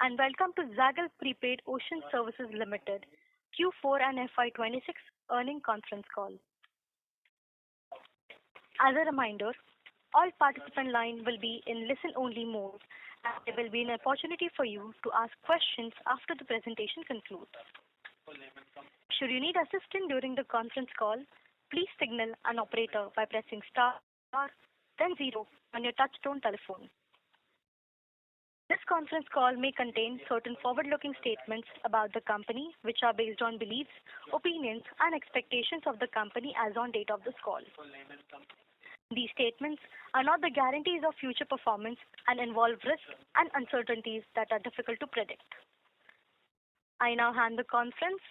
and welcome to Zaggle Prepaid Ocean Services Limited Q4 and FY26 earning conference call. As a reminder, all participant line will be in listen-only mode, and there will be an opportunity for you to ask questions after the presentation concludes. Should you need assistance during the conference call, please signal an operator by pressing star, then 0 on your touchtone telephone. This conference call may contain certain forward-looking statements about the company which are based on beliefs, opinions, and expectations of the company as on date of this call. These statements are not the guarantees of future performance and involve risks and uncertainties that are difficult to predict. I now hand the conference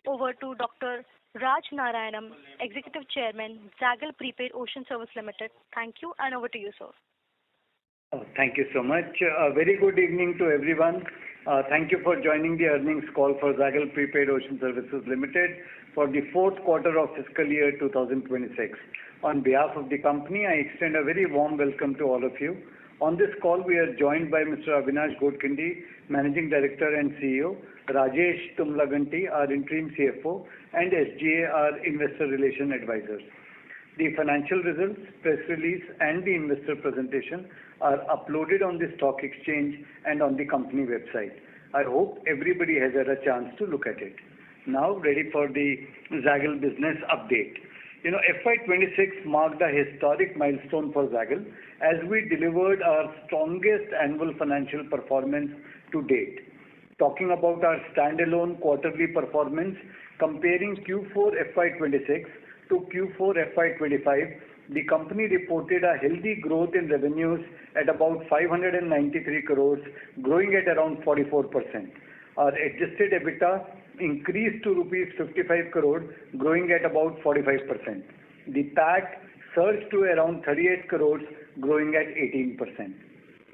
over to Dr. Raj Narayanam, Executive Chairman, Zaggle Prepaid Ocean Service Limited. Thank you, and over to you, sir. Thank you so much. A very good evening to everyone. Thank you for joining the earnings call for Zaggle Prepaid Ocean Services Limited for the fourth quarter of fiscal year 2026. On behalf of the company, I extend a very warm welcome to all of you. On this call, we are joined by Mr. Avinash Godkhindi, Managing Director and CEO, Rajesh Tumlaganti, our Interim CFO, and SGA, our Investor Relation Advisors. The financial results, press release, and the investor presentation are uploaded on the stock exchange and on the company website. I hope everybody has had a chance to look at it. Now, ready for the Zaggle business update. FY26 marked a historic milestone for Zaggle as we delivered our strongest annual financial performance to date. Talking about our standalone quarterly performance, comparing Q4 FY26 to Q4 FY25, the company reported a healthy growth in revenues at about 593 crores, growing at around 44%. Our adjusted EBITDA increased to rupees 55 crores, growing at about 45%. The PAT surged to around 38 crores, growing at 18%.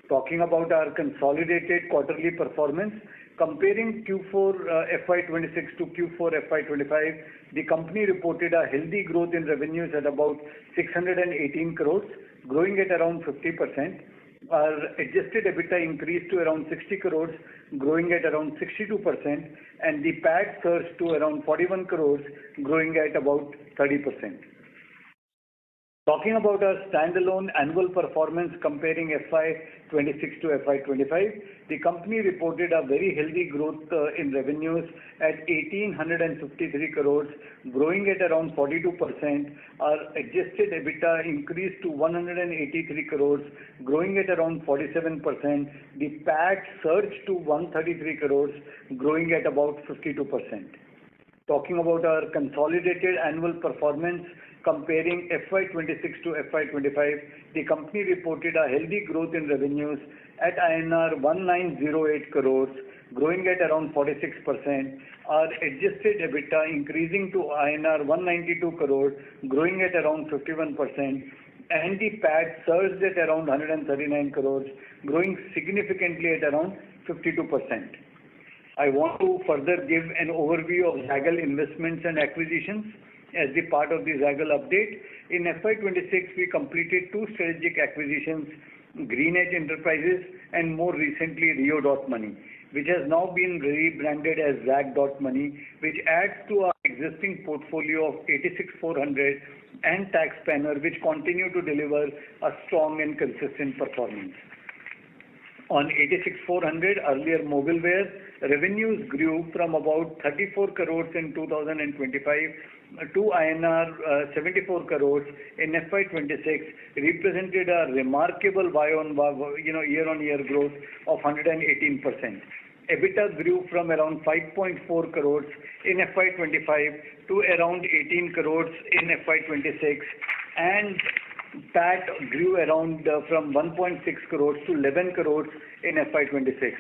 Talking about our consolidated quarterly performance, comparing Q4 FY26 to Q4 FY25, the company reported a healthy growth in revenues at about 618 crores, growing at around 50%. Our adjusted EBITDA increased to around 60 crores, growing at around 62%, and the PAT surged to around 41 crores, growing at about 30%. Talking about our standalone annual performance comparing FY26 to FY25, the company reported a very healthy growth in revenues at 1,853 crores, growing at around 42%. Our adjusted EBITDA increased to 183 crores, growing at around 47%. The PAT surged to 133 crores, growing at about 52%. Talking about our consolidated annual performance, comparing FY26 to FY25, the company reported a healthy growth in revenues at INR 1908 crores, growing at around 46%. Our adjusted EBITDA increasing to INR 192 crores, growing at around 51%. And the PAT surged at around 139 crores, growing significantly at around 52%. I want to further give an overview of Zaggle investments and acquisitions. As the part of the Zaggle update, in FY26 we completed two strategic acquisitions, Green Edge Enterprises and more recently Rio.Money, which has now been rebranded as Zag.Money, which adds to our existing portfolio of 86400 and TaxSpanner, which continue to deliver a strong and consistent performance. On 86400, earlier Mobileware, revenues grew from about 34 crores in 2025 to INR 74 crores in FY26, represented a remarkable year-on-year growth of 118%. EBITDA grew from around 5.4 crores in FY25 to around 18 crores in FY26, and PAT grew around from 1.6 crores to 11 crores in FY26.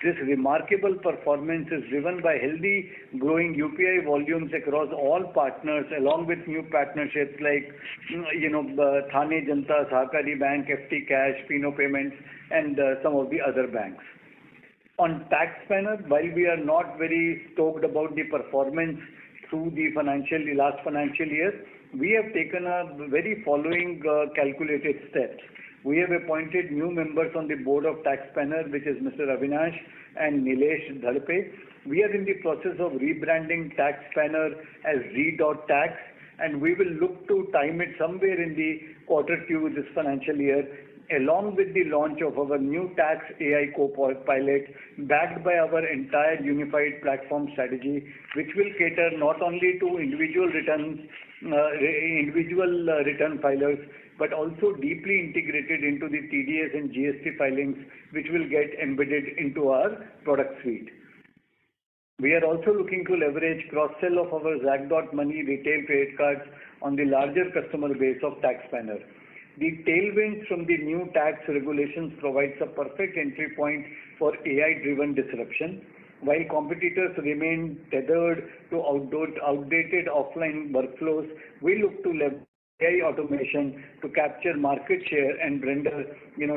This remarkable performance is driven by healthy growing UPI volumes across all partners, along with new partnerships like Thane Janta, Sahakari Bank, FT Cash, Fino Payments, and some of the other banks. On TaxSpanner, while we are not very stoked about the performance through the last financial year, we have taken a very following calculated steps. We have appointed new members on the board of TaxSpanner, which is Mr. Avinash and Nilesh Dhalpe. We are in the process of rebranding TaxSpanner as Z.Tax, and we will look to time it somewhere in the Q2 this financial year, along with the launch of our new tax AI co-pilot, backed by our entire unified platform strategy, which will cater not only to individual return filers, but also deeply integrated into the TDS and GST filings, which will get embedded into our product suite. We are also looking to leverage cross-sell of our Zag.Money retail credit cards on the larger customer base of TaxSpanner. The tailwinds from the new tax regulations provides a perfect entry point for AI-driven disruption. While competitors remain tethered to outdated offline workflows, we look to leverage AI automation to capture market share and render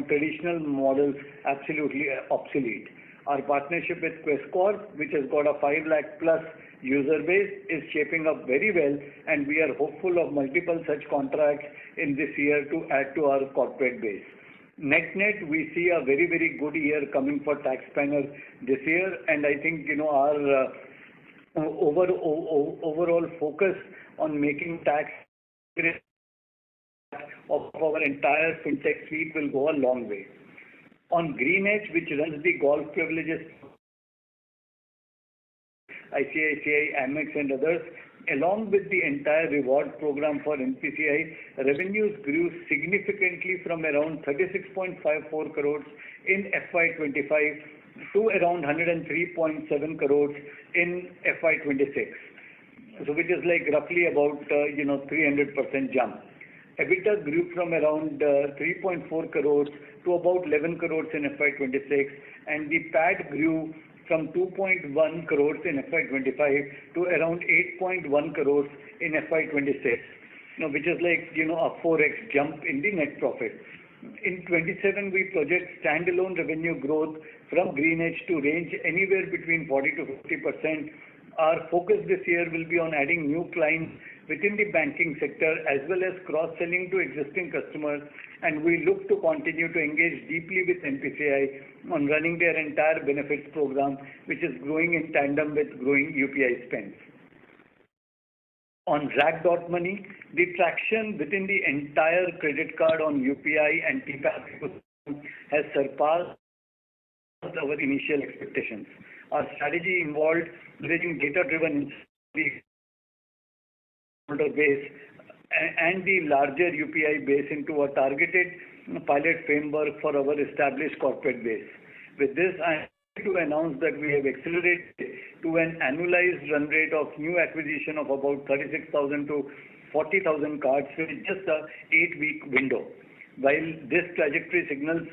traditional models absolutely obsolete. Our partnership with Quest Corp, which has got a 5 lakh plus user base, is shaping up very well, and we are hopeful of multiple such contracts in this year to add to our corporate base. Net, we see a very, very good year coming for TaxSpanner this year, and I think our overall focus on making tax of our entire fintech suite will go a long way. On GreenEdge, which runs the golf privileges, ICICI, Amex and others, along with the entire reward program for NPCI, revenues grew significantly from around 36.54 crores in FY25 to around 103.7 crores in FY26. So which is like roughly about 300% jump. EBITDA grew from around 3.4 crores to about 11 crores in FY26, and the PAT grew from 2.1 crores in FY25 to around 8.1 crores in FY26, which is like a 4x jump in the net profit. In 27, we project standalone revenue growth from GreenEdge to range anywhere between 40 to 50%. Our focus this year will be on adding new clients within the banking sector as well as cross-selling to existing customers, and we look to continue to engage deeply with NPCI on running their entire benefits program, which is growing in tandem with growing UPI spends. On Zag.Money, the traction within the entire credit card on UPI and TPAP has surpassed our initial expectations. Our strategy involved leveraging data-driven base and the larger UPI base into a targeted pilot framework for our established corporate base. With this, I am happy to announce that we have accelerated to an annualized run rate of new acquisition of about 36,000 to 40,000 cards within just a 8-week window. While this trajectory signals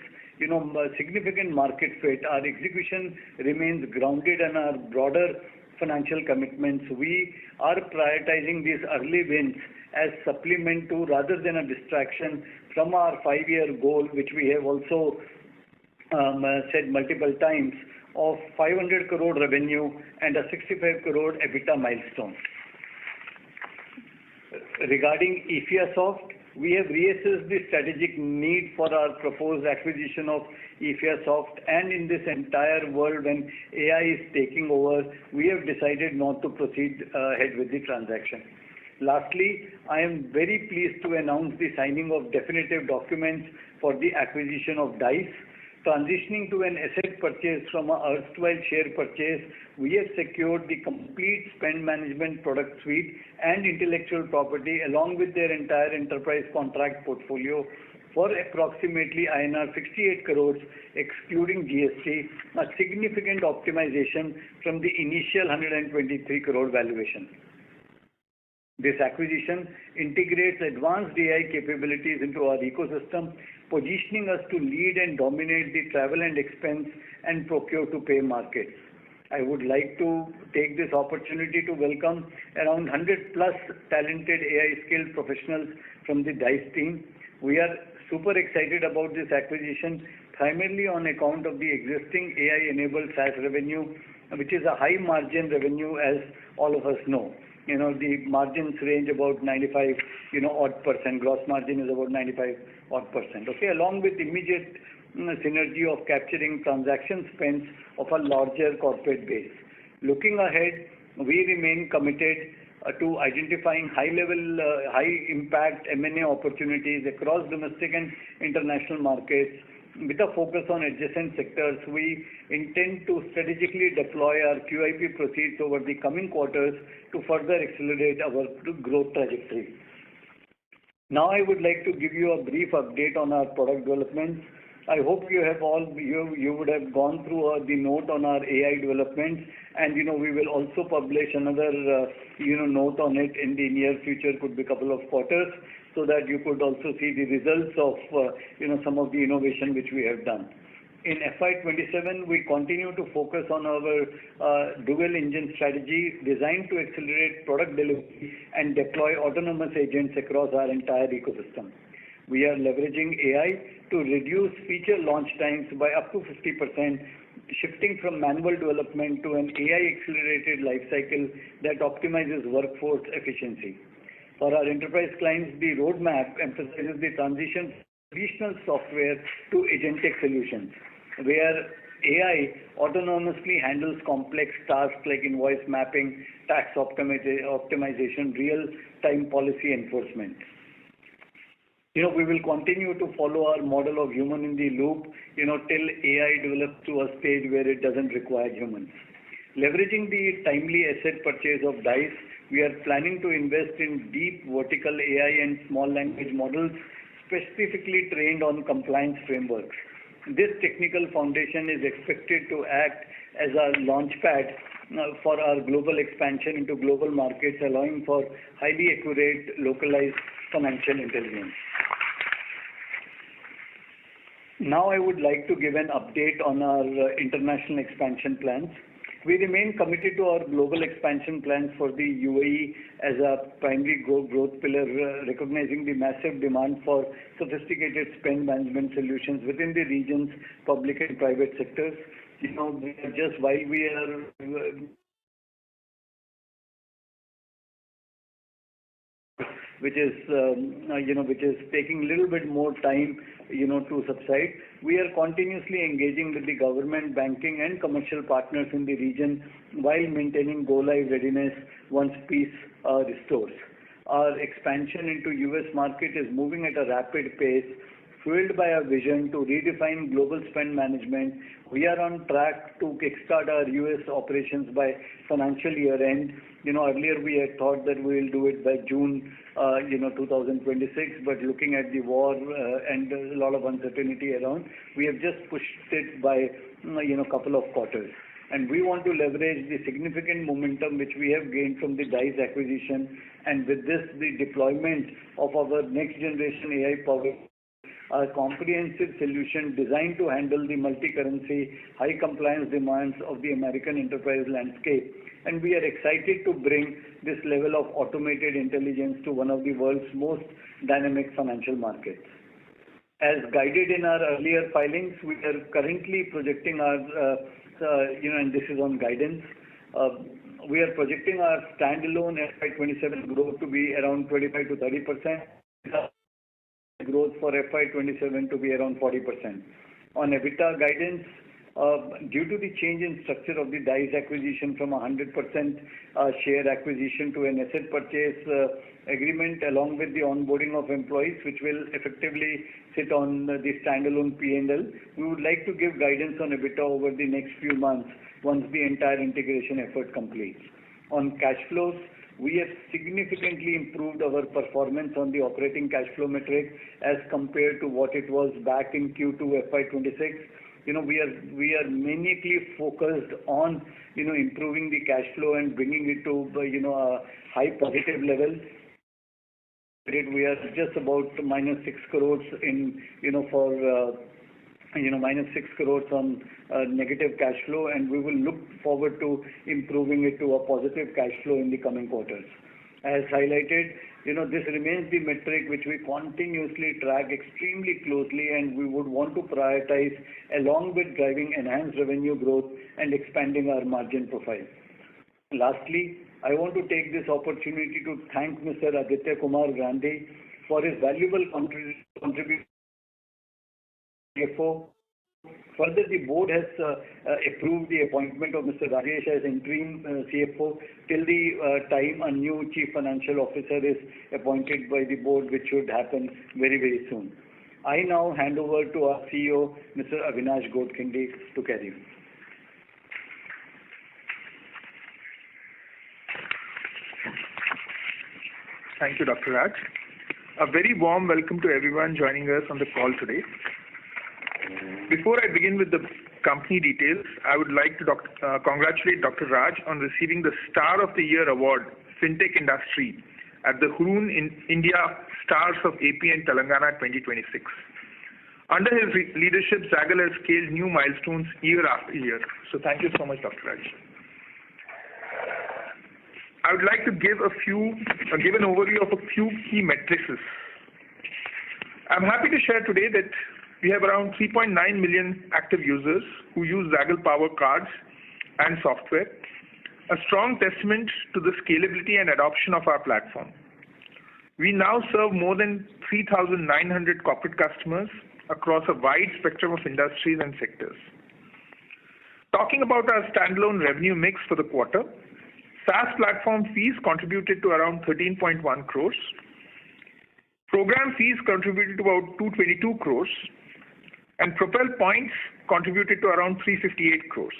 significant market fit, our execution remains grounded in our broader financial commitments. We are prioritizing these early wins as supplement to rather than a distraction from our 5-year goal, which we have also said multiple times, of 500 crore revenue and a 65 crore EBITDA milestone. Regarding EFIASoft, we have reassessed the strategic need for our proposed acquisition of EFIASoft, and in this entire world when AI is taking over, we have decided not to proceed ahead with the transaction. Lastly, I am very pleased to announce the signing of definitive documents for the acquisition of DICE. Transitioning to an asset purchase from a erstwhile share purchase, we have secured the complete spend management product suite and intellectual property along with their entire enterprise contract portfolio for approximately INR 68 crores excluding GST, a significant optimization from the initial 123 crore valuation. This acquisition integrates advanced AI capabilities into our ecosystem, positioning us to lead and dominate the travel and expense and procure-to-pay markets. I would like to take this opportunity to welcome around 100 plus talented AI-skilled professionals from the DICE team. We are super excited about this acquisition, primarily on account of the existing AI-enabled SaaS revenue, which is a high-margin revenue, as all of us know. the margins range about 95, odd percent. Gross margin is about 95 odd percent. Okay, along with immediate synergy of capturing transaction spends of a larger corporate base. Looking ahead, we remain committed to identifying high-impact M&A opportunities across domestic and international markets. With a focus on adjacent sectors, we intend to strategically deploy our QIP proceeds over the coming quarters to further accelerate our growth trajectory. Now I would like to give you a brief update on our product developments. I hope you would have gone through the note on our AI developments, and we will also publish another note on it in the near future, could be a couple of quarters, so that you could also see the results of some of the innovation which we have done. In FY27, we continue to focus on our dual engine strategy designed to accelerate product delivery and deploy autonomous agents across our entire ecosystem. We are leveraging AI to reduce feature launch times by up to 50%, shifting from manual development to an AI-accelerated lifecycle that optimizes workforce efficiency. For our enterprise clients, the roadmap emphasizes the transition from traditional software to agentic solutions, where AI autonomously handles complex tasks like invoice mapping, tax optimization, real-time policy enforcement. We will continue to follow our model of human in the loop, till AI develops to a stage where it doesn't require humans. Leveraging the timely asset purchase of DICE, we are planning to invest in deep vertical AI and small language models specifically trained on compliance frameworks. This technical foundation is expected to act as our launchpad for our global expansion into global markets, allowing for highly accurate, localized financial intelligence. Now I would like to give an update on our international expansion plans. We remain committed to our global expansion plans for the UAE as a primary growth pillar, recognizing the massive demand for sophisticated spend management solutions within the region's public and private sectors. Just while we are which is taking a little bit more time to subside. We are continuously engaging with the government, banking and commercial partners in the region while maintaining go-live readiness once peace restores. Our expansion into US market is moving at a rapid pace, fueled by a vision to redefine global spend management. We are on track to kickstart our US operations by financial year end. Earlier we had thought that we will do it by June 2026, but looking at the war and a lot of uncertainty around, we have just pushed it by couple of quarters. And we want to leverage the significant momentum which we have gained from the DICE acquisition, and with this the deployment of our next generation AI powered a comprehensive solution designed to handle the multi-currency, high compliance demands of the American enterprise landscape. And we are excited to bring this level of automated intelligence to one of the world's most dynamic financial markets. As guided in our earlier filings, we are currently projecting our, and this is on guidance, we are projecting our standalone FY27 growth to be around 25 to 30%. Growth for FY27 to be around 40%. On EBITDA guidance, due to the change in structure of the DICE acquisition from a 100% share acquisition to an asset purchase agreement, along with the onboarding of employees, which will effectively sit on the standalone P&L, we would like to give guidance on EBITDA over the next few months once the entire integration effort completes. On cash flows, we have significantly improved our performance on the operating cash flow metric as compared to what it was back in Q2 FY26. We are maniacally focused on improving the cash flow and bringing it to a high positive level. We are just about minus 6 crores in minus 6 crores on negative cash flow, and we will look forward to improving it to a positive cash flow in the coming quarters. As highlighted, this remains the metric which we continuously track extremely closely, and we would want to prioritize along with driving enhanced revenue growth and expanding our margin profile. Lastly, I want to take this opportunity to thank Mr. Aditya Kumar Gandhi for his valuable contribution. Further, the board has approved the appointment of Mr. Rajesh as interim CFO till the time a new Chief Financial Officer is appointed by the board, which should happen very, very soon. I now hand over to our CEO, Mr. Avinash Godkhindi, to carry on. Thank you, Dr. Raj. A very warm welcome to everyone joining us on the call today. Before I begin with the company details, I would like to congratulate Dr. Raj on receiving the Star of the Year award, FinTech Industry, at the Hurun India Stars of AP and Telangana 2026. Under his leadership, Zaggle has scaled new milestones year after year. So thank you so much, Dr. Raj. I would like to give an overview of a few key metrics. I'm happy to share today that we have around 3.9 million active users who use Zaggle Power cards and software, a strong testament to the scalability and adoption of our platform. We now serve more than 3,900 corporate customers across a wide spectrum of industries and sectors. Talking about our standalone revenue mix for the quarter, SaaS platform fees contributed to around 13.1 crores. Program fees contributed to about 222 crores. And Propel points contributed to around 358 crores.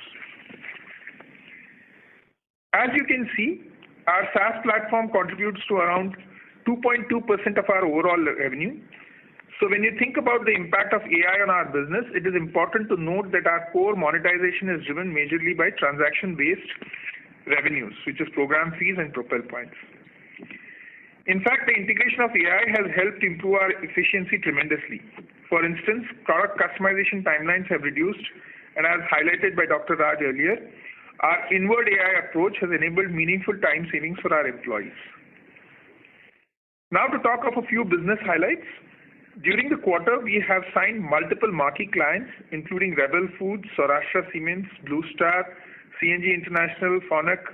As you can see, our SaaS platform contributes to around 2.2% of our overall revenue. So when you think about the impact of AI on our business, it is important to note that our core monetization is driven majorly by transaction-based revenues, which is program fees and Propel points. In fact, the integration of AI has helped improve our efficiency tremendously. For instance, product customization timelines have reduced, and as highlighted by Dr. Raj earlier, our inward AI approach has enabled meaningful time savings for our employees. Now to talk of a few business highlights. During the quarter, we have signed multiple marquee clients, including Rebel Foods, Saurashtra Cements, Blue Star, CNG International, Phonak,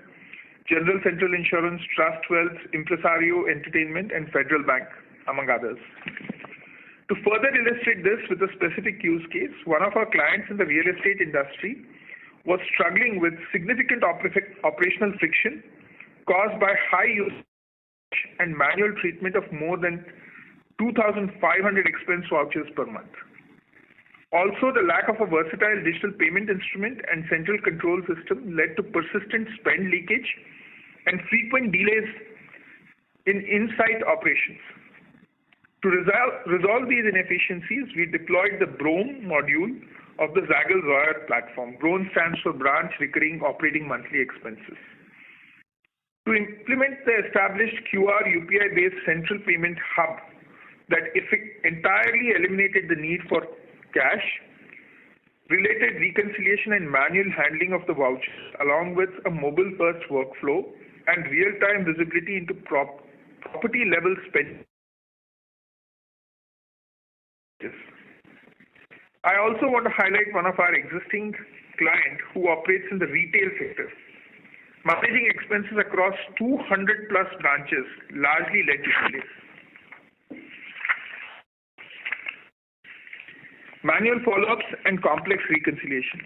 General Central Insurance, Trust Wealth, Impresario Entertainment, and Federal Bank, among others. To further illustrate this with a specific use case, one of our clients in the real estate industry was struggling with significant operational friction caused by high use and manual treatment of more than 2,500 expense vouchers per month. Also, the lack of a versatile digital payment instrument and central control system led to persistent spend leakage and frequent delays in in-site operations. To resolve these inefficiencies, we deployed the BROM module of the Zaggle Zoyer platform. BROM stands for Branch Recurring Operating Monthly Expenses. To implement the established QR UPI-based central payment hub that entirely eliminated the need for cash, related reconciliation and manual handling of the vouchers, along with a mobile-first workflow and real-time visibility into property-level spend. I also want to highlight one of our existing clients who operates in the retail sector, managing expenses across 200 plus branches, largely led to delays. Manual follow-ups and complex reconciliations.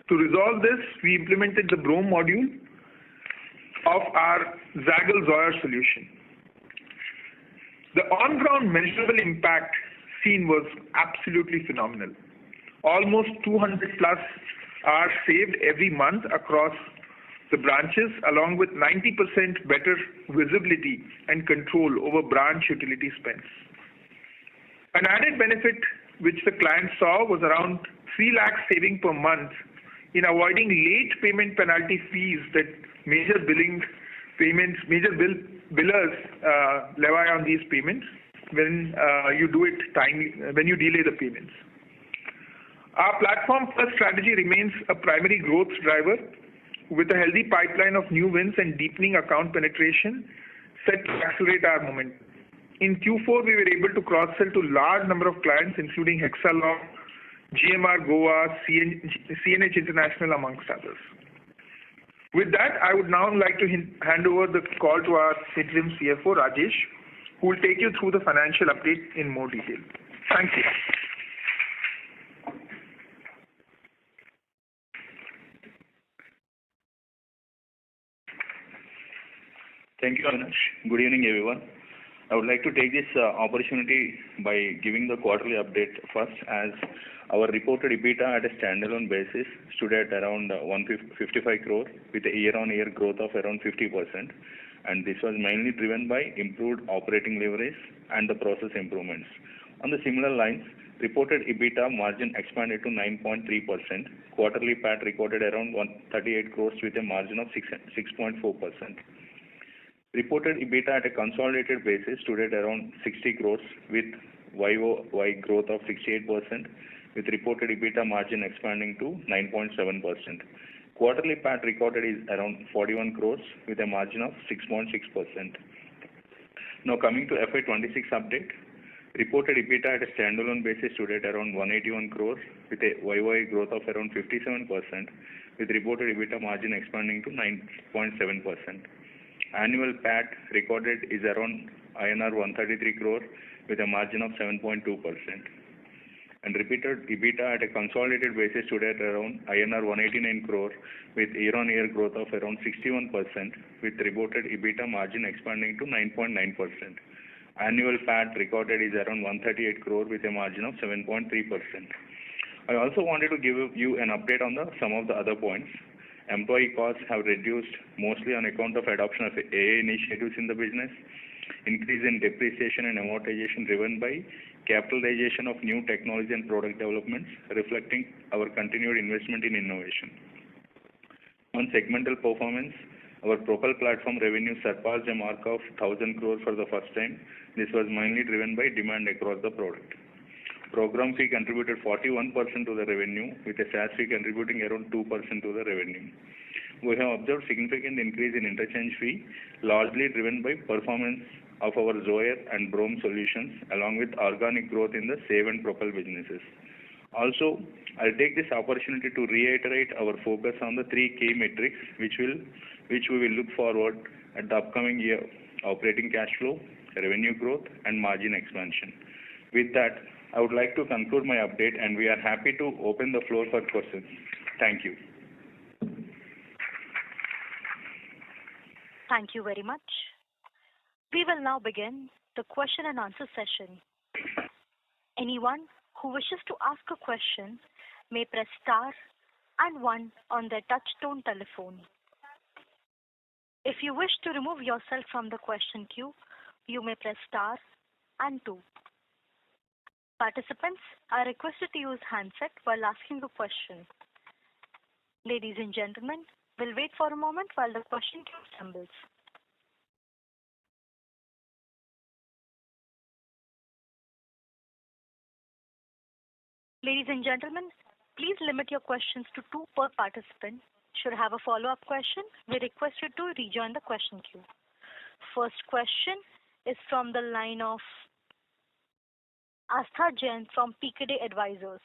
To resolve this, we implemented the BROM module of our Zaggle Zoyer solution. The on-ground measurable impact seen was absolutely phenomenal. Almost 200 plus hours saved every month across the branches, along with 90% better visibility and control over branch utility spends. An added benefit which the client saw was around 3 lakh saving per month in avoiding late payment penalty fees that major billers levy on these payments when you delay the payments. Our platform first strategy remains a primary growth driver with a healthy pipeline of new wins and deepening account penetration set to accelerate our momentum. In Q4, we were able to cross-sell to large number of clients, including Hexalog, GMR Goa, CNH International, amongst others. With that, I would now like to hand over the call to our interim CFO, Rajesh, who will take you through the financial update in more detail. Thank you. Thank you, Avinash. Good evening, everyone. I would like to take this opportunity by giving the quarterly update first, as our reported EBITDA at a standalone basis stood at around 155 crore with a year-on-year growth of around 50%, and this was mainly driven by improved operating leverage and the process improvements. On the similar lines, reported EBITDA margin expanded to 9.3%. Quarterly PAT recorded around 138 crores with a margin of 6.4%. Reported EBITDA at a consolidated basis stood at around 60 crores with YOY growth of 68%, with reported EBITDA margin expanding to 9.7%. Quarterly PAT recorded is around 41 crores with a margin of 6.6%. Now coming to FY26 update, reported EBITDA at a standalone basis stood at around 181 crores with a YOY growth of around 57%, with reported EBITDA margin expanding to 9.7%. Annual PAT recorded is around INR 133 crore with a margin of 7.2%. And repeated EBITDA at a consolidated basis stood at around INR 189 crore with year-on-year growth of around 61%, with reported EBITDA margin expanding to 9.9%. Annual PAT recorded is around 138 crore with a margin of 7.3%. I also wanted to give you an update on some of the other points. Employee costs have reduced mostly on account of adoption of AI initiatives in the business, increase in depreciation and amortization driven by capitalization of new technology and product developments, reflecting our continued investment in innovation. On segmental performance, our Propel platform revenue surpassed a mark of 1,000 crore for the first time. This was mainly driven by demand across the product. Program fee contributed 41% to the revenue, with a SaaS fee contributing around 2% to the revenue. We have observed significant increase in interchange fee, largely driven by performance of our Zoyer and Brome solutions, along with organic growth in the Save and Propel businesses. Also, I'll take this opportunity to reiterate our focus on the three key metrics, which we will look forward at the upcoming year: operating cash flow, revenue growth, and margin expansion. With that, I would like to conclude my update, and we are happy to open the floor for questions. Thank you. Thank you very much. We will now begin the question and answer session. Anyone who wishes to ask a question may press star and 1 on their touch-tone telephone. If you wish to remove yourself from the question queue, you may press star and 2. Participants are requested to use handset while asking a question. Ladies and gentlemen, we'll wait for a moment while the question queue assembles. Ladies and gentlemen, please limit your questions to 2 per participant. Should have a follow-up question, we request you to rejoin the question queue. First question is from the line of Astha Jain from PKD Advisors.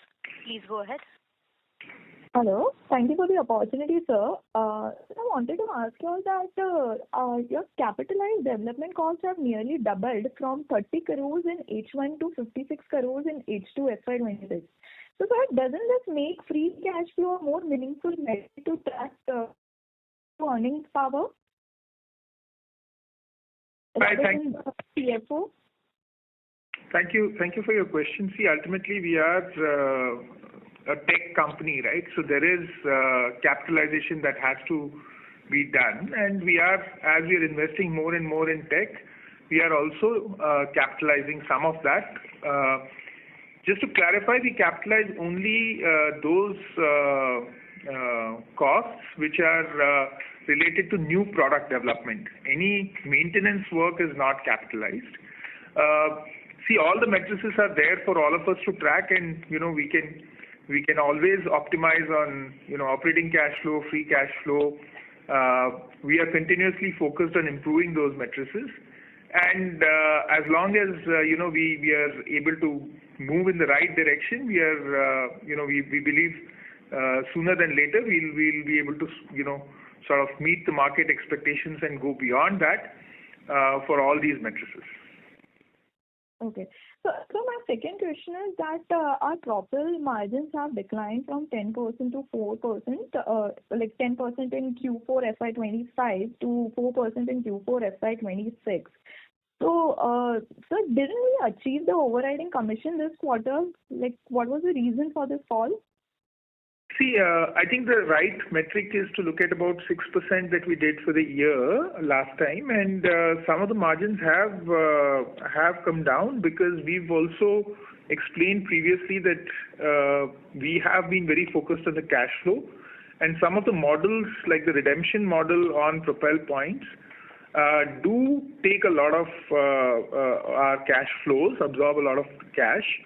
Please go ahead. Hello. Thank you for the opportunity, sir. I wanted to ask you that your capitalized development costs have nearly doubled from 30 crores in H1 to 56 crores in H2 FY26. So, sir, doesn't this make free cash flow a more meaningful metric to track earnings power? Thank you. CFO? Thank you for your question. See, ultimately, we are a tech company, right? So there is capitalization that has to be done, and as we are investing more and more in tech, we are also capitalizing some of that. Just to clarify, we capitalize only those costs which are related to new product development. Any maintenance work is not capitalized. See, all the matrices are there for all of us to track, and we can always optimize on operating cash flow, free cash flow. We are continuously focused on improving those matrices, and as long as we are able to move in the right direction, we are we believe sooner than later we'll be able to sort of meet the market expectations and go beyond that for all these matrices. Okay. So my second question is that our Propel margins have declined from 10% to 4%, like 10% in Q4 FY25 to 4% in Q4 FY26. So, sir, didn't we achieve the overriding commission this quarter? Like, what was the reason for this fall? See, I think the right metric is to look at about 6% that we did for the year last time, and some of the margins have come down because we've also explained previously that we have been very focused on the cash flow, and some of the models like the redemption model on Propel points do take a lot of our cash flows, absorb a lot of cash,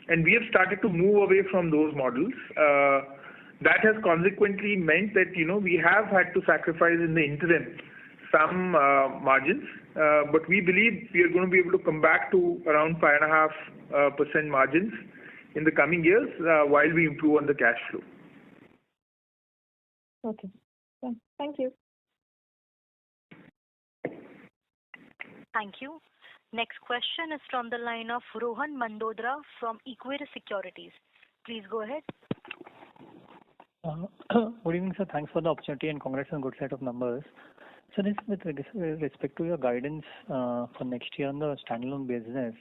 and we have started to move away from those models. That has consequently meant that, we have had to sacrifice in the interim some margins, but we believe we are going to be able to come back to around 5.5% margins in the coming years while we improve on the cash flow. Okay. Yeah. Thank you. Thank you. Next question is from the line of Rohan Mandodra from Equirus Securities. Please go ahead. Good evening, sir. Thanks for the opportunity and congrats on good set of numbers. So this with respect to your guidance for next year on the standalone business,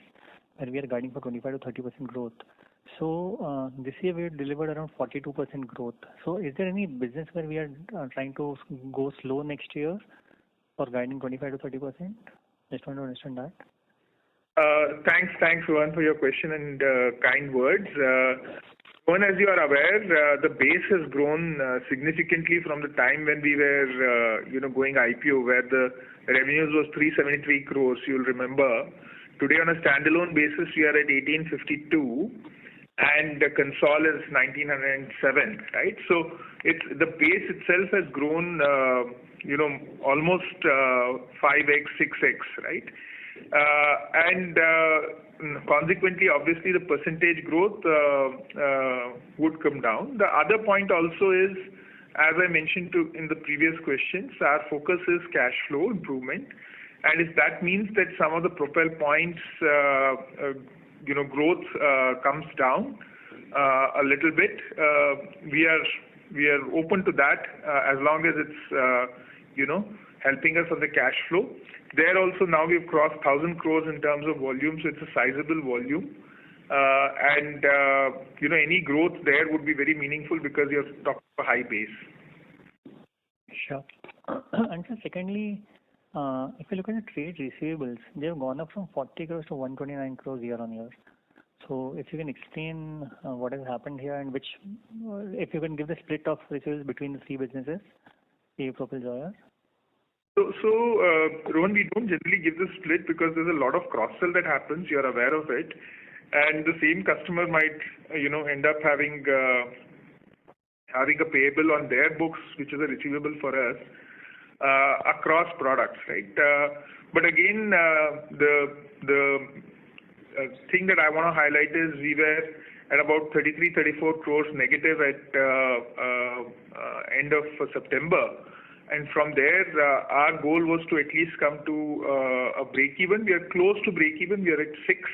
where we are guiding for 25 to 30% growth. So this year we delivered around 42% growth. So is there any business where we are trying to go slow next year for guiding 25 to 30%? Just want to understand that. Thanks, Rohan, for your question and kind words. Rohan, as you are aware, the base has grown significantly from the time when we were, going IPO, where the revenues was 373 crores. You'll remember. Today, on a standalone basis, we are at 1852, and the Concall is 1907, right? So the base itself has grown, almost 5x, 6x, right? And consequently, obviously, the percentage growth would come down. The other point also is, as I mentioned in the previous questions, our focus is cash flow improvement. And if that means that some of the Propel points, growth comes down a little bit, we are open to that as long as it's, helping us on the cash flow. There also now we've crossed 1,000 crores in terms of volume, so it's a sizable volume. And any growth there would be very meaningful because you're talking of a high base. Sure. And so secondly, if you look at the trade receivables, they have gone up from 40 crores to 129 crores year on year. So if you can explain what has happened here and if you can give the split of receivables between the three businesses, PA, Propel, Zoyer. So Rohan, we don't generally give the split because there's a lot of cross-sell that happens. You're aware of it. And the same customer might, end up having a payable on their books, which is a receivable for us, across products, right? But again, the thing that I want to highlight is we were at about 33-34 crores negative at end of September. And from there, our goal was to at least come to a break-even. We are close to break-even. We are at 6.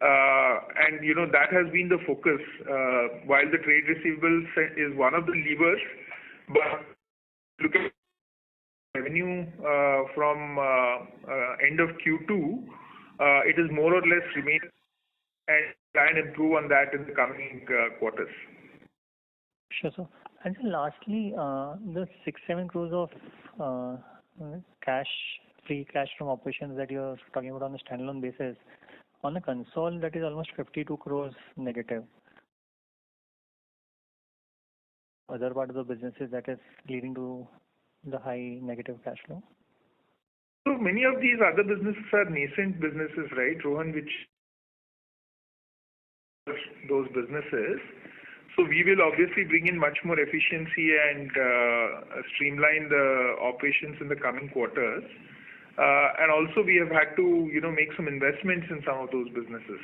And, that has been the focus. While the trade receivables is one of the levers, but look at revenue from end of Q2, it is more or less remain and try and improve on that in the coming quarters. Sure, sir. And then lastly, the 6-7 crores of free cash from operations that you're talking about on a standalone basis, on a console that is almost 52 crores negative. Other part of the businesses that is leading to the high negative cash flow? So many of these other businesses are nascent businesses, right, Rohan, which those businesses. So we will obviously bring in much more efficiency and streamline the operations in the coming quarters. And also we have had to, make some investments in some of those businesses.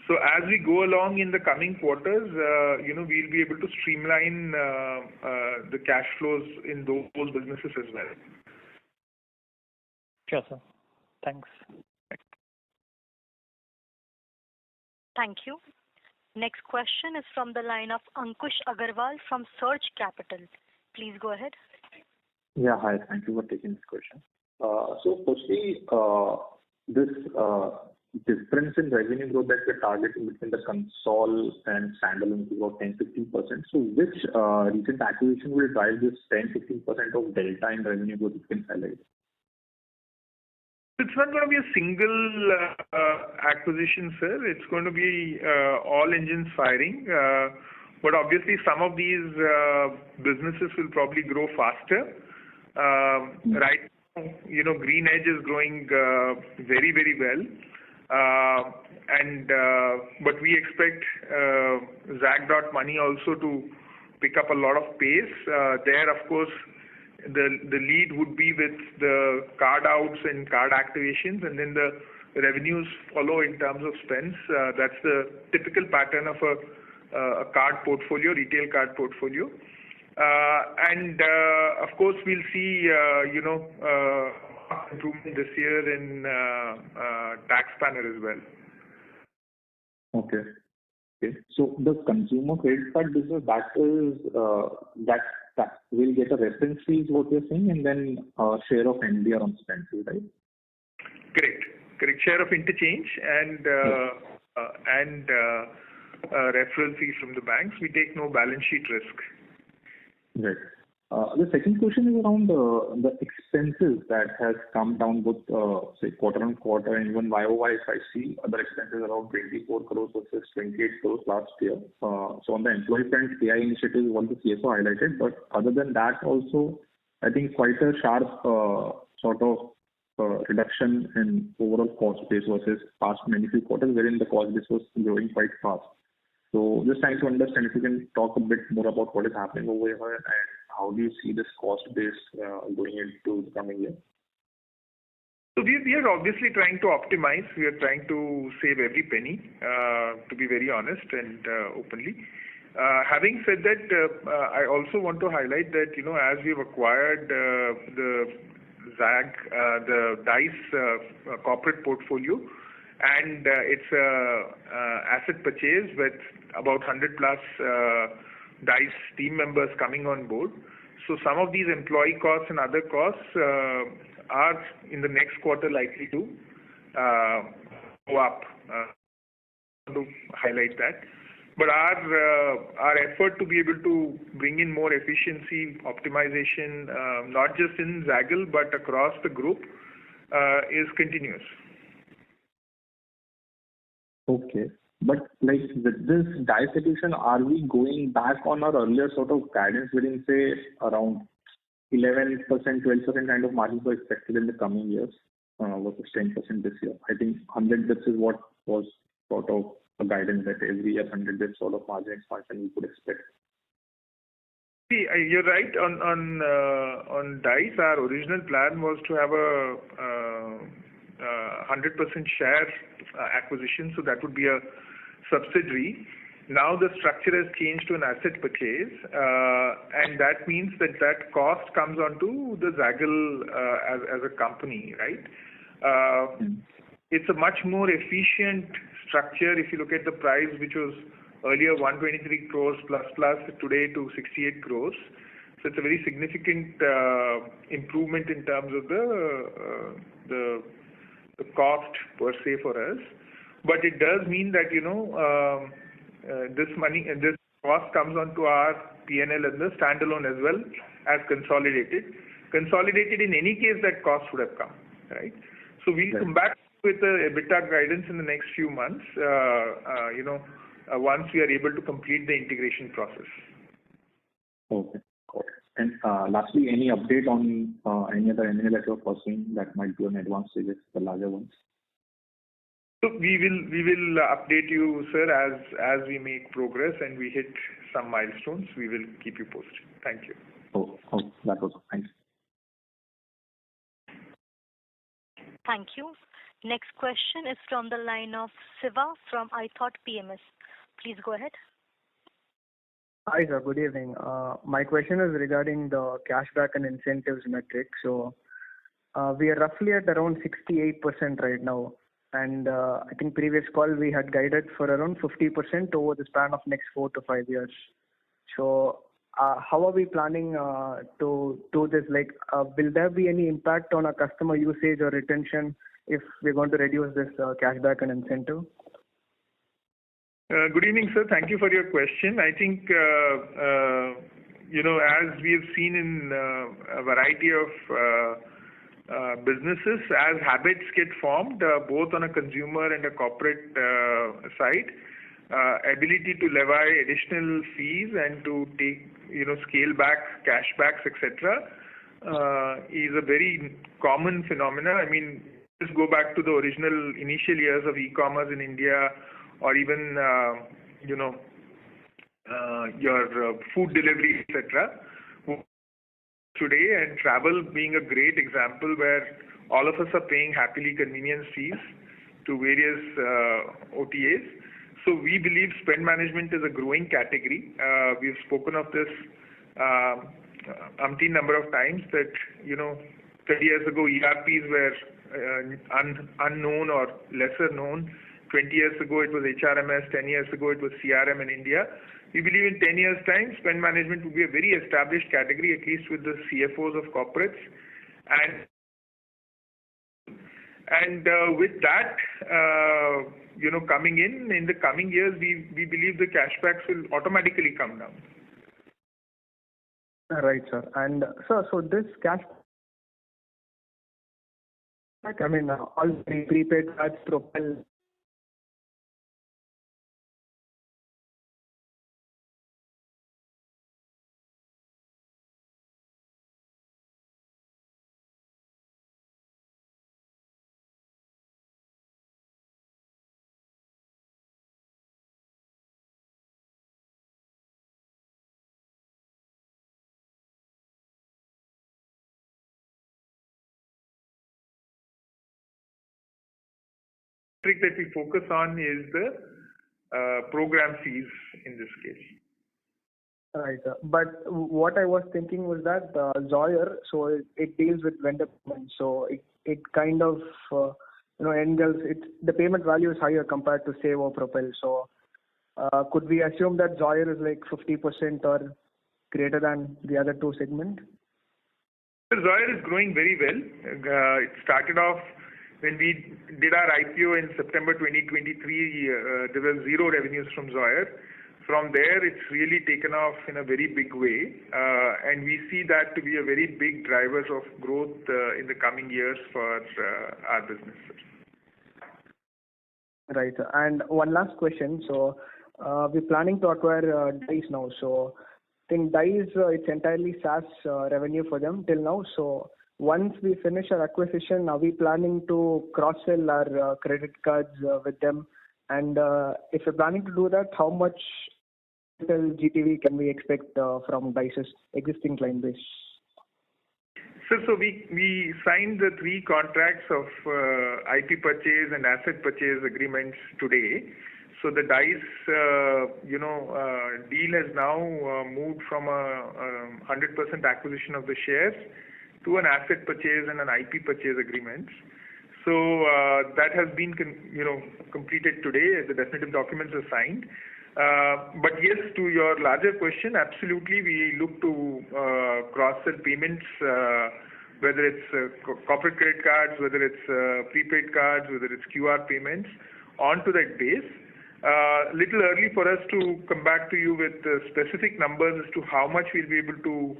So as we go along in the coming quarters, we'll be able to streamline the cash flows in those businesses as well. Sure, sir. Thanks. Thank you. Next question is from the line of Ankush Agarwal from Surge Capital. Please go ahead. Yeah, hi. Thank you for taking this question. So firstly, this difference in revenue growth that we're targeting between the console and standalone is about 10-15%. So which recent acquisition will drive this 10-15% of delta in revenue growth, you can highlight? It's not going to be a single acquisition, sir. It's going to be all engines firing. But obviously, some of these businesses will probably grow faster. Right now, Green Edge is growing very, very well. But we expect Zag.Money also to pick up a lot of pace. There, of course, the lead would be with the card outs and card activations, and then the revenues follow in terms of spends. That's the typical pattern of a card portfolio, retail card portfolio. Of course, we'll see improvement this year in tax planner as well. Okay. So the consumer credit card business, that will get a reference fee is what you're saying, and then share of NDR on spend fee, right? Correct. Share of interchange and referral fees from the banks. We take no balance sheet risk. Right. The second question is around the expenses that has come down both, say, quarter on quarter and even YOY. If I see other expenses around 24 crores versus 28 crores last year. So on the employee front, AI initiative is what the CFO highlighted. But other than that, also, I think quite a sharp sort of reduction in overall cost base versus past many few quarters, wherein the cost base was growing quite fast. So just trying to understand if you can talk a bit more about what is happening over here and how do you see this cost base going into the coming year? So we are obviously trying to optimize. We are trying to save every penny, to be very honest and openly. Having said that, I also want to highlight that, as we've acquired the Dice corporate portfolio, and it's asset purchase with about 100 plus Dice team members coming on board. So some of these employee costs and other costs are in the next quarter likely to go up. To highlight that. But our effort to be able to bring in more efficiency, optimization, not just in Zaggle but across the group, is continuous. Okay. But like with this Dice acquisition, are we going back on our earlier sort of guidance within, say, around 11%, 12% kind of margins were expected in the coming years versus 10% this year? I think 100 bits is what was sort of a guidance that every year 100 bits sort of margin expansion we could expect. See, you're right on Dice. Our original plan was to have a 100% share acquisition, so that would be a subsidiary. Now the structure has changed to an asset purchase, and that means that cost comes onto the Zaggle as a company, right? It's a much more efficient structure if you look at the price, which was earlier 123 crores plus today to 68 crores. So it's a very significant improvement in terms of the cost per se for us. But it does mean that, this money and this cost comes onto our P&L and the standalone as well as consolidated. Consolidated in any case, that cost would have come, right? So we'll come back with the EBITDA guidance in the next few months, once we are able to complete the integration process. Okay, got it. And lastly, any update on any other M&A that you're pursuing that might be on advanced stages, the larger ones? So we will update you, sir, as we make progress and we hit some milestones. We will keep you posted. Thank you. Oh, that was all. Thanks. Thank you. Next question is from the line of Siva from iThought PMS. Please go ahead. Hi, sir. Good evening. My question is regarding the cashback and incentives metric. So, we are roughly at around 68% right now, and I think previous call we had guided for around 50% over the span of next 4 to 5 years. So, how are we planning to do this? Like, will there be any impact on our customer usage or retention if we're going to reduce this cashback and incentive? Good evening, sir. Thank you for your question. I think, as we have seen in a variety of businesses, as habits get formed, both on a consumer and a corporate side, ability to levy additional fees and to take, scale back cashbacks, etc., is a very common phenomena. I mean, just go back to the original initial years of e-commerce in India, or even your food delivery, etc. Today, and travel being a great example where all of us are paying happily convenience fees to various OTAs. So we believe spend management is a growing category. We've spoken of this umpteen number of times that 30 years ago ERPs were unknown or lesser known. 20 years ago it was HRMS, 10 years ago it was CRM in India. We believe in 10 years' time, spend management will be a very established category, at least with the CFOs of corporates. And with that, coming in the coming years, we believe the cashbacks will automatically come down. Right, sir. And sir, so this cash, I mean, all the prepaid cards, Propel. That we focus on is the program fees in this case. Right. But what I was thinking was that Zoyer, so it deals with vendor payments, so it kind of engulfs it. The payment value is higher compared to Save or Propel. So could we assume that Zoyer is like 50% or greater than the other two segments? Zoyer is growing very well. It started off when we did our IPO in September 2023. There were zero revenues from Zoyer. From there, it's really taken off in a very big way, and we see that to be a very big driver of growth in the coming years for our business. Right. And one last question. So we're planning to acquire Dice now. So I think Dice, it's entirely SaaS revenue for them till now. So once we finish our acquisition, are we planning to cross-sell our credit cards with them? And if we're planning to do that, how much GTV can we expect from Dice's existing client base? So we signed the 3 contracts of IP purchase and asset purchase agreements today. So the Dice, deal has now moved from a 100% acquisition of the shares to an asset purchase and an IP purchase agreement. So that has been completed today. The definitive documents are signed. But yes, to your larger question, absolutely we look to cross-sell payments, whether it's corporate credit cards, whether it's prepaid cards, whether it's QR payments, onto that base. Little early for us to come back to you with specific numbers as to how much we'll be able to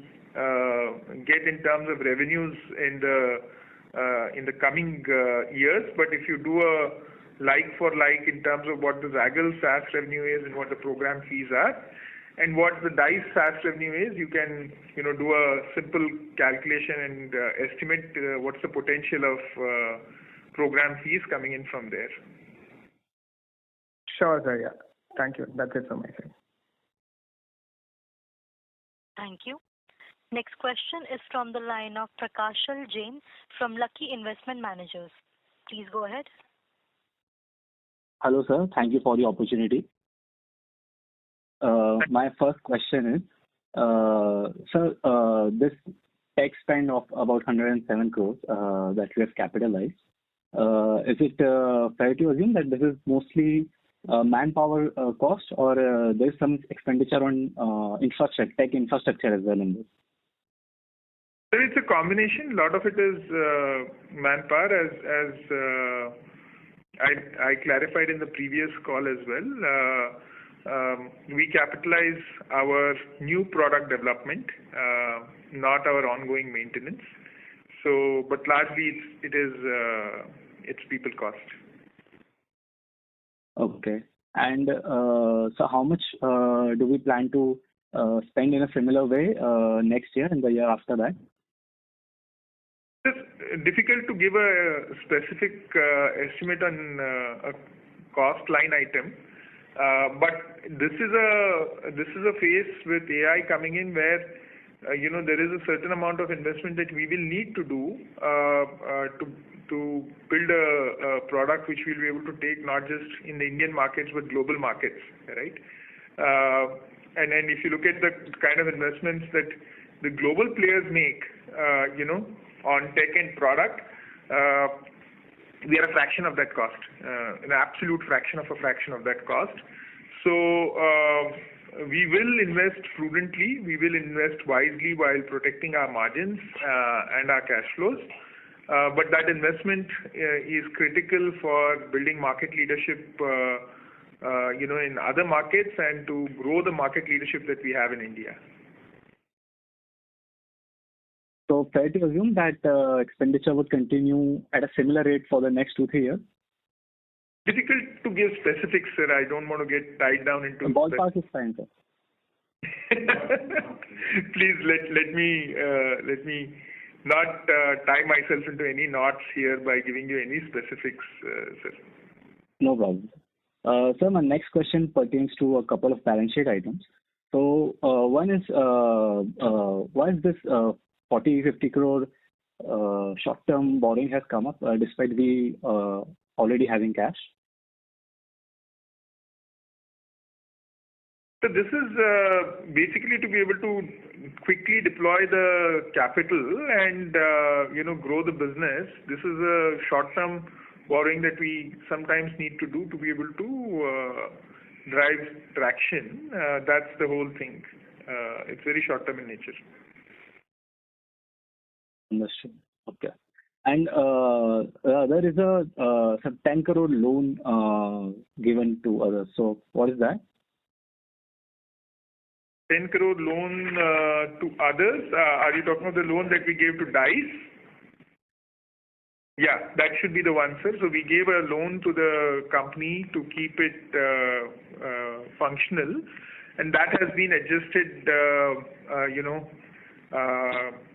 get in terms of revenues in the coming years. But if you do a like for like in terms of what the Zaggle SaaS revenue is and what the program fees are, and what the Dice SaaS revenue is, you can do a simple calculation and estimate what's the potential of program fees coming in from there. Sure, sir. Yeah. Thank you. That's it from my side. Thank you. Next question is from the line of Prakashal Jain from Lucky Investment Managers. Please go ahead. Hello, sir. Thank you for the opportunity. My first question is, sir, this tech spend of about 107 crores that we have capitalized, is it fair to assume that this is mostly manpower cost, or there's some expenditure on infrastructure, tech infrastructure as well in this? So it's a combination. A lot of it is manpower, as I clarified in the previous call as well. We capitalize our new product development, not our ongoing maintenance. So, but largely it's people cost. Okay. And so how much do we plan to spend in a similar way next year and the year after that? It's difficult to give a specific estimate on a cost line item, but this is a phase with AI coming in where there is a certain amount of investment that we will need to do to build a product which we'll be able to take not just in the Indian markets but global markets, right? And then if you look at the kind of investments that the global players make, on tech and product, we are a fraction of that cost, an absolute fraction of that cost. So we will invest prudently, we will invest wisely while protecting our margins and our cash flows. But that investment is critical for building market leadership, in other markets and to grow the market leadership that we have in India. So fair to assume that expenditure would continue at a similar rate for the next 2-3 years? Difficult to give specifics, sir. I don't want to get tied down into... The ballpark is fine, sir. Please let me not tie myself into any knots here by giving you any specifics, sir. No problem. Sir, my next question pertains to a couple of balance sheet items. So one is, why is this 40-50 crore short-term borrowing has come up despite we already having cash? So this is basically to be able to quickly deploy the capital and grow the business. This is a short-term borrowing that we sometimes need to do to be able to drive traction. That's the whole thing. It's very short-term in nature. Understood. Okay. And there is a some 10 crore loan given to others. So what is that? 10 crore loan to others. Are you talking about the loan that we gave to DICE? Yeah, that should be the one, sir. So we gave a loan to the company to keep it functional, and that has been adjusted,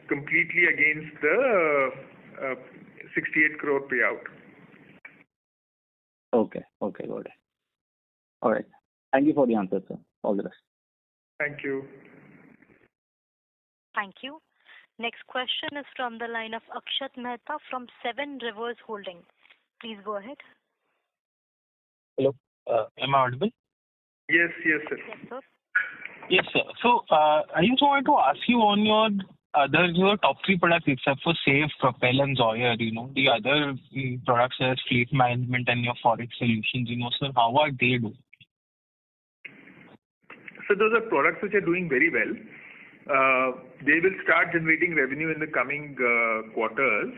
completely against the 68 crore payout. Okay, got it. All right. Thank you for the answer, sir. All the best. Thank you. Thank you. Next question is from the line of Akshat Mehta from Seven Rivers Holding. Please go ahead. Hello. Am I audible? Yes, sir. Yes, sir. Yes, sir. So, I just wanted to ask you on your top 3 products except for Safe, Propel and Zoyer, the other products as fleet management and your forex solutions, sir, how are they doing? So those are products which are doing very well. They will start generating revenue in the coming quarters.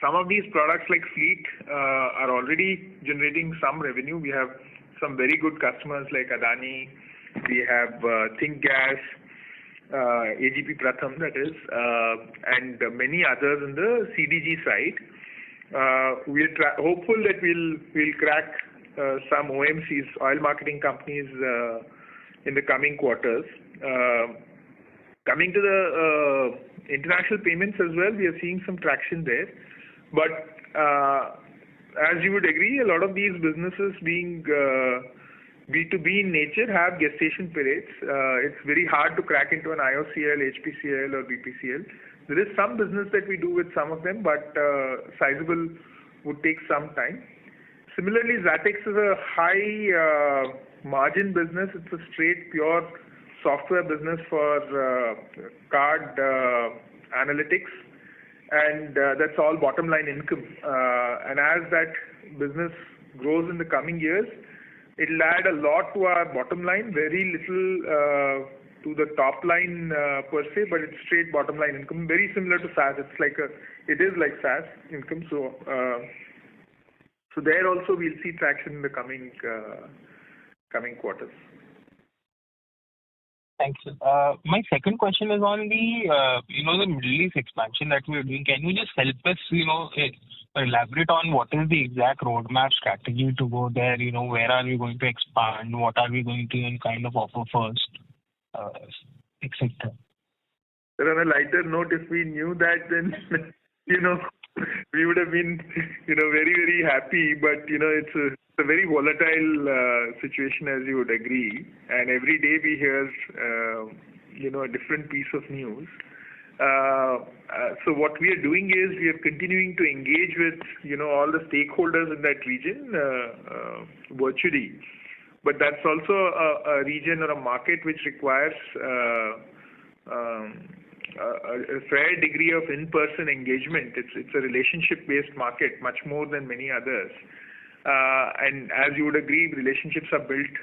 Some of these products like Fleet are already generating some revenue. We have some very good customers like Adani. We have Think Gas, AGP Pratham, that is, and many others in the CDG side. We are hopeful that we'll crack some OMCs, oil marketing companies, in the coming quarters. Coming to the international payments as well, we are seeing some traction there. But as you would agree, a lot of these businesses being B2B in nature have gestation periods. It's very hard to crack into an IOCL, HPCL or BPCL. There is some business that we do with some of them, but sizable would take some time. Similarly, Zatex is a high margin business. It's a straight pure software business for card analytics, and that's all bottom line income. And as that business grows in the coming years, it'll add a lot to our bottom line, very little to the top line per se, but it's straight bottom line income, very similar to SaaS. It is like SaaS income. So there also we'll see traction in the coming quarters. Thanks. My second question is on the the Middle East expansion that we are doing. Can you just help us elaborate on what is the exact roadmap strategy to go there? Where are we going to expand? What are we going to kind of offer first, etc. On a lighter note, if we knew that, then we would have been very, very happy. But it's a very volatile situation, as you would agree. And every day we hear a different piece of news. So what we are doing is we are continuing to engage with all the stakeholders in that region virtually. But that's also a region or a market which requires a fair degree of in-person engagement. It's a relationship-based market, much more than many others. And as you would agree, relationships are built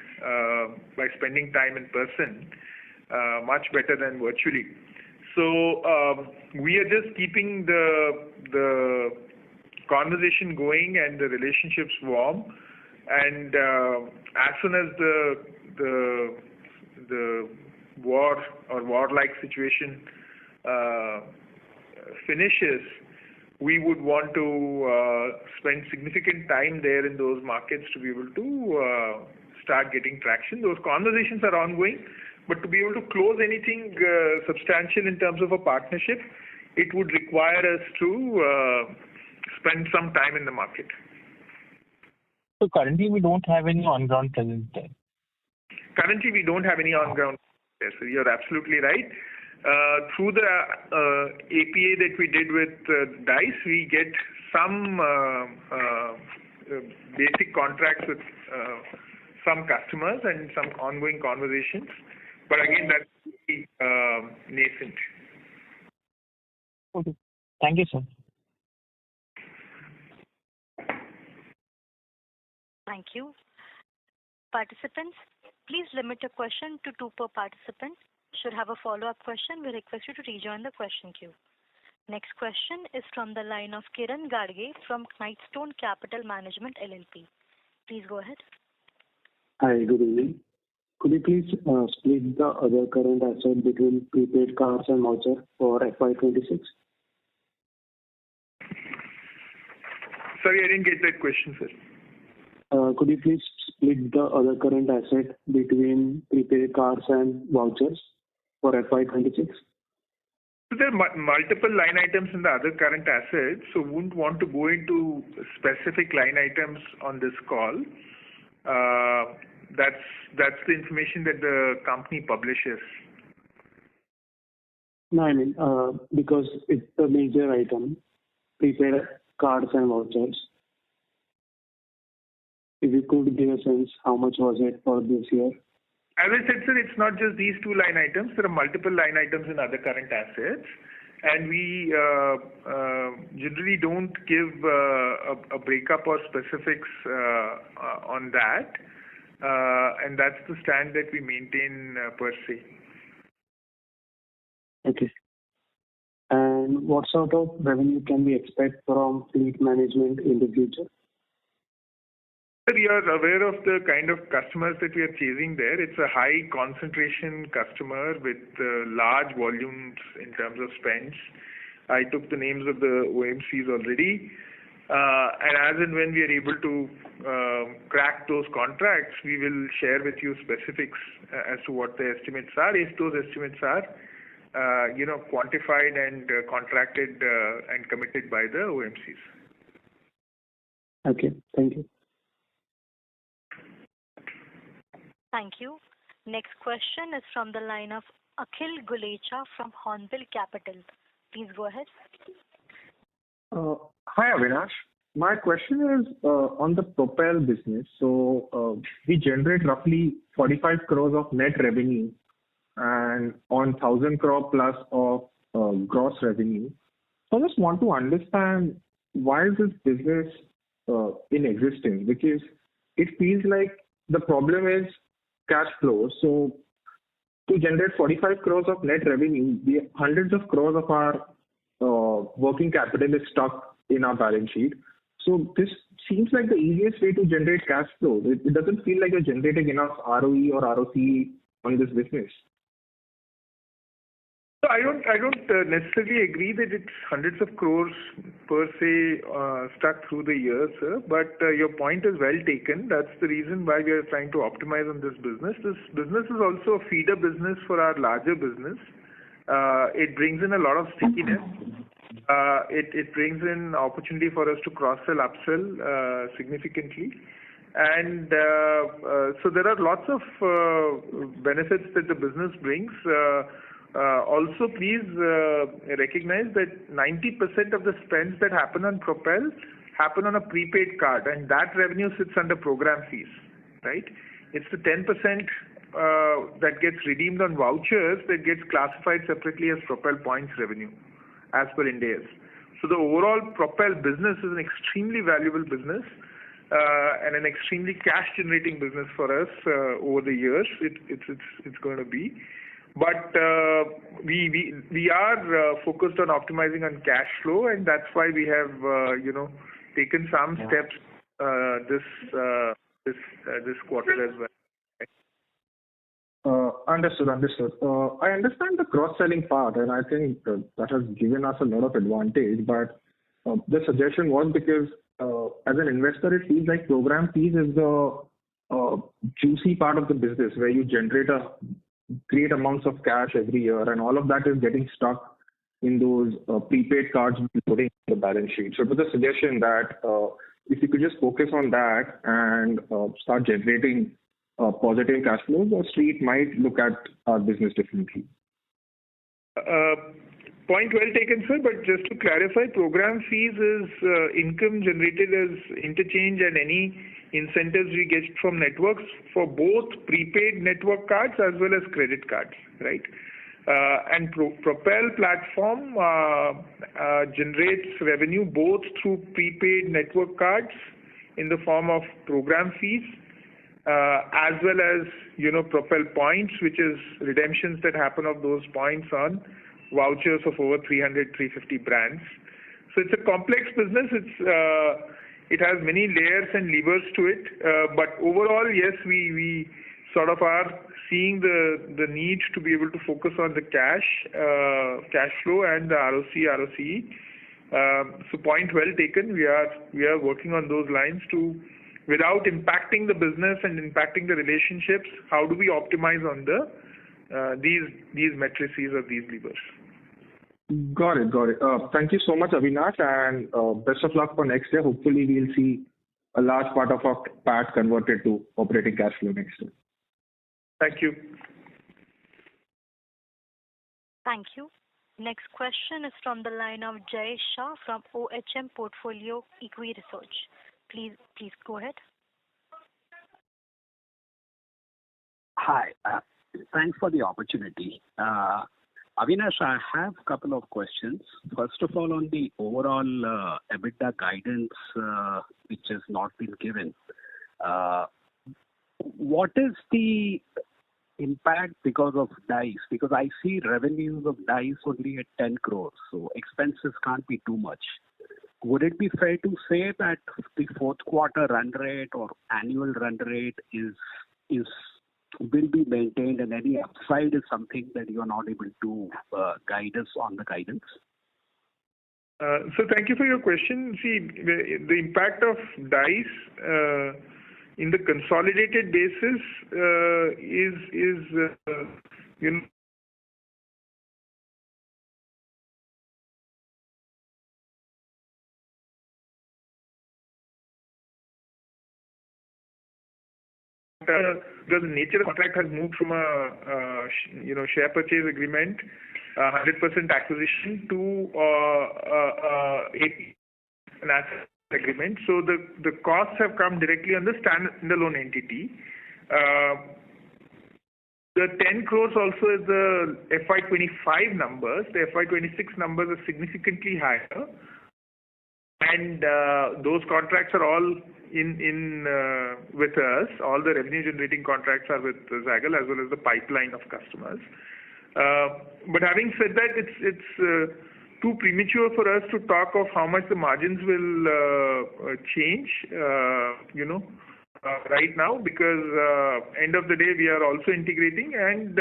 by spending time in person, much better than virtually. So we are just keeping the conversation going and the relationships warm. And as soon as the war or warlike situation finishes, we would want to spend significant time there in those markets to be able to start getting traction. Those conversations are ongoing, but to be able to close anything substantial in terms of a partnership, it would require us to spend some time in the market. So currently we don't have any on-ground presence there. Currently we don't have any on-ground presence there. So you're absolutely right. Through the APA that we did with DICE, we get some basic contracts with some customers and some ongoing conversations. But again, that's nascent. Okay. Thank you, sir. Thank you. Participants, please limit your question to 2 per participant. Should have a follow-up question, we request you to rejoin the question queue. Next question is from the line of Kiran Gadge from Knightstone Capital Management LLP. Please go ahead. Hi, good evening. Could you please split the other current asset between prepaid cards and voucher for FY26? Sorry, I didn't get that question, sir. Could you please split the other current asset between prepaid cards and vouchers for FY26? So there are multiple line items in the other current assets, so wouldn't want to go into specific line items on this call. That's the information that the company publishes. No, I mean, because it's a major item, prepaid cards and vouchers. If you could give a sense, how much was it for this year? As I said, sir, it's not just these 2 line items. There are multiple line items in other current assets. And we generally don't give a breakup or specifics on that. And that's the stand that we maintain per se. Okay. And what sort of revenue can we expect from fleet management in the future? We are aware of the kind of customers that we are chasing there. It's a high concentration customer with large volumes in terms of spends. I took the names of the OMCs already. And as and when we are able to crack those contracts, we will share with you specifics as to what the estimates are. If those estimates are, quantified and contracted and committed by the OMCs. Okay, thank you. Thank you. Next question is from the line of Akhil Gulecha from Hornbill Capital. Please go ahead. Hi, Avinash. My question is on the Propel business. So we generate roughly 45 crores of net revenue and on 1,000 crore plus of gross revenue. So I just want to understand why is this business in existence? Because it feels like the problem is cash flow. So to generate 45 crores of net revenue, the hundreds of crores of our working capital is stuck in our balance sheet. So this seems like the easiest way to generate cash flow. It doesn't feel like you're generating enough ROE or ROCE on this business. So I don't necessarily agree that it's hundreds of crores per se stuck through the years, sir. But your point is well taken. That's the reason why we are trying to optimize on this business. This business is also a feeder business for our larger business. It brings in a lot of stickiness. It brings in opportunity for us to cross-sell, upsell significantly. And so there are lots of benefits that the business brings. Also, please recognize that 90% of the spends that happen on Propel happen on a prepaid card, and that revenue sits under program fees, right? It's the 10% that gets redeemed on vouchers that gets classified separately as Propel points revenue, as per Ind AS. So the overall Propel business is an extremely valuable business and an extremely cash-generating business for us over the years. It's going to be. But we are focused on optimizing on cash flow, and that's why we have taken some steps this quarter as well. Understood. I understand the cross-selling part, and I think that has given us a lot of advantage. But the suggestion was because as an investor, it feels like program fees is the juicy part of the business where you generate a great amounts of cash every year, and all of that is getting stuck in those prepaid cards loading the balance sheet. So it was a suggestion that if you could just focus on that and start generating positive cash flows, the street might look at our business differently. Point well taken, sir. But just to clarify, program fees is income generated as interchange and any incentives we get from networks for both prepaid network cards as well as credit cards, right? And Propel platform generates revenue both through prepaid network cards in the form of program fees, as well as Propel points, which is redemptions that happen of those points on vouchers of over 350 brands. So it's a complex business. It has many layers and levers to it. But overall, yes, we sort of are seeing the need to be able to focus on the cash flow and the ROCE. So point well taken. We are working on those lines to, without impacting the business and impacting the relationships, how do we optimize on these matrices or these levers? Got it. Thank you so much, Avinash, and best of luck for next year. Hopefully, we'll see a large part of our PAT converted to operating cash flow next year. Thank you. Thank you. Next question is from the line of Jay Shah from OHM Portfolio Equi Research. Please go ahead. Hi. Thanks for the opportunity. Avinash, I have a couple of questions. First of all, on the overall EBITDA guidance, which has not been given, what is the impact because of DICE? Because I see revenues of DICE only at 10 crores, so expenses can't be too much. Would it be fair to say that the fourth quarter run rate or annual run rate will be maintained, and any upside is something that you are not able to guide us on the guidance? So thank you for your question. See, the impact of DICE in the consolidated basis is because the nature of the contract has moved from a share purchase agreement, 100% acquisition to an asset agreement. So the costs have come directly on the standalone entity. The 10 crores also is the FY25 numbers. The FY26 numbers are significantly higher, and those contracts are all in with us. All the revenue generating contracts are with Zaggle as well as the pipeline of customers. But having said that, it's too premature for us to talk of how much the margins will change. Right now, because end of the day we are also integrating, and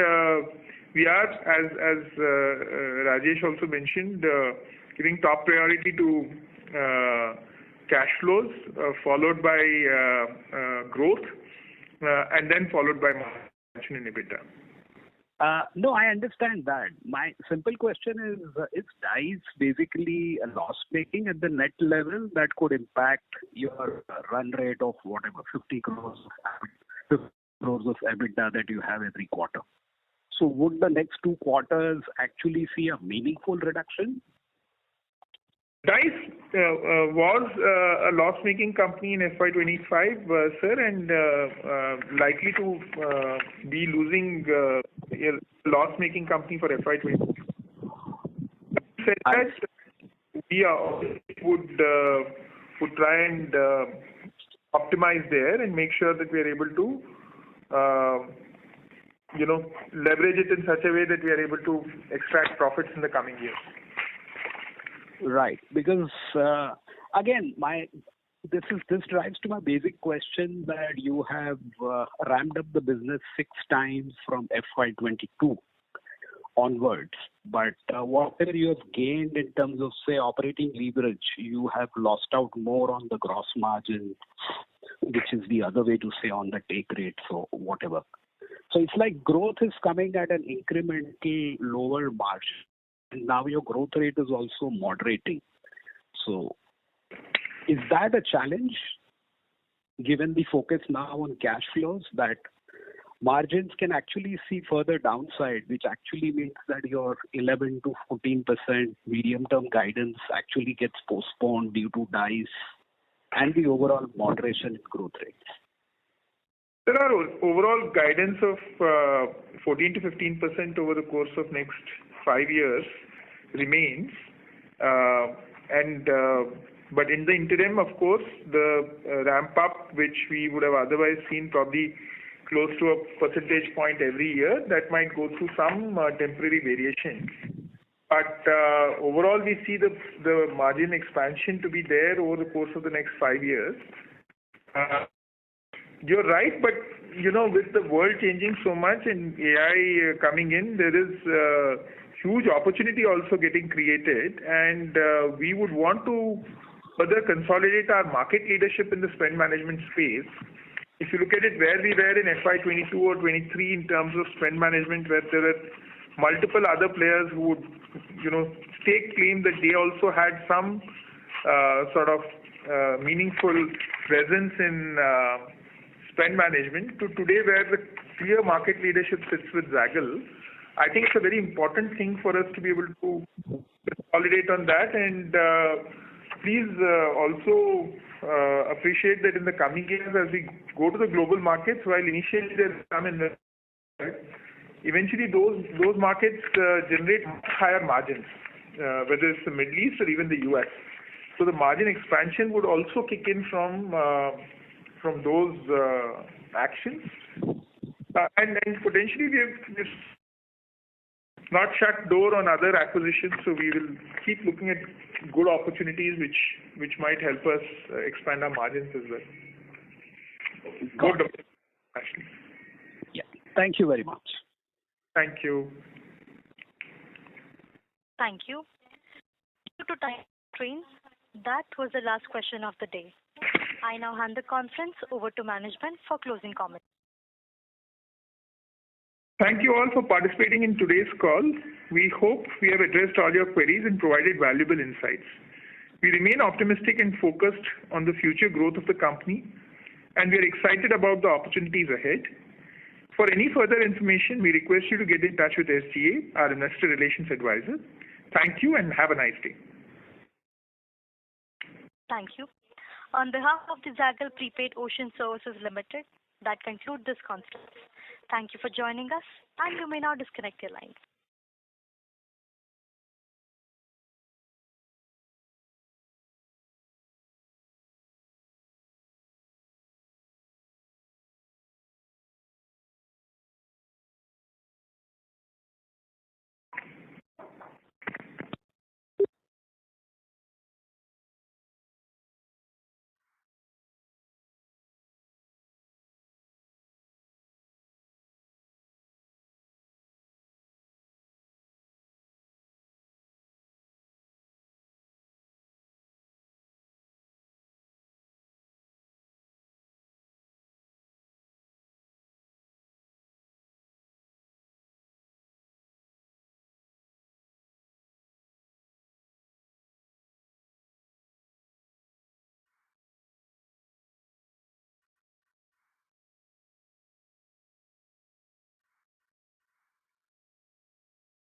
we are, as Rajesh also mentioned, giving top priority to cash flows, followed by growth, and then followed by margin in EBITDA. No, I understand that. My simple question is DICE basically a loss making at the net level that could impact your run rate of whatever 50 crores of EBITDA that you have every quarter? So would the next 2 quarters actually see a meaningful reduction? DICE was a loss-making company in FY25, sir, and likely to be losing a loss-making company for FY26. Said that, we would try and optimize there and make sure that we are able to leverage it in such a way that we are able to extract profits in the coming years. Right, because again, this drives to my basic question that you have ramped up the business 6 times from FY22 onwards, but whatever you have gained in terms of, say, operating leverage, you have lost out more on the gross margin, which is the other way to say on the take rate, so whatever. So it's like growth is coming at an incremental lower margin. And now your growth rate is also moderating. So is that a challenge, given the focus now on cash flows, that margins can actually see further downside, which actually means that your 11 to 14% medium-term guidance actually gets postponed due to DICE and the overall moderation in growth rates? There are overall guidance of 14 to 15% over the course of next 5 years remains, but in the interim, of course, the ramp up, which we would have otherwise seen probably close to a percentage point every year, that might go through some temporary variations. But overall, we see the margin expansion to be there over the course of the next 5 years. You're right, but with the world changing so much and AI coming in, there is huge opportunity also getting created, and we would want to further consolidate our market leadership in the spend management space. If you look at it, where we were in FY22 or 23 in terms of spend management, where there were multiple other players who would, stake claim that they also had some sort of meaningful presence in spend management, to today where the clear market leadership sits with Zaggle. I think it's a very important thing for us to be able to consolidate on that, and please also appreciate that in the coming years, as we go to the global markets, while initially there's some investment, eventually those markets generate much higher margins, whether it's the Middle East or even the US. So the margin expansion would also kick in from those actions, and potentially we've not shut door on other acquisitions, so we will keep looking at good opportunities which might help us expand our margins as well. Good, actually. Yeah. Thank you very much. Thank you. Thank you. Due to time constraints, that was the last question of the day. I now hand the conference over to management for closing comments. Thank you all for participating in today's call. We hope we have addressed all your queries and provided valuable insights. We remain optimistic and focused on the future growth of the company. and we are excited about the opportunities ahead. For any further information, we request you to get in touch with SGA, our investor relations advisor. Thank you and have a nice day. Thank you. On behalf of the Zaggle Prepaid Ocean Services Limited, that concludes this conference. Thank you for joining us, and you may now disconnect your lines.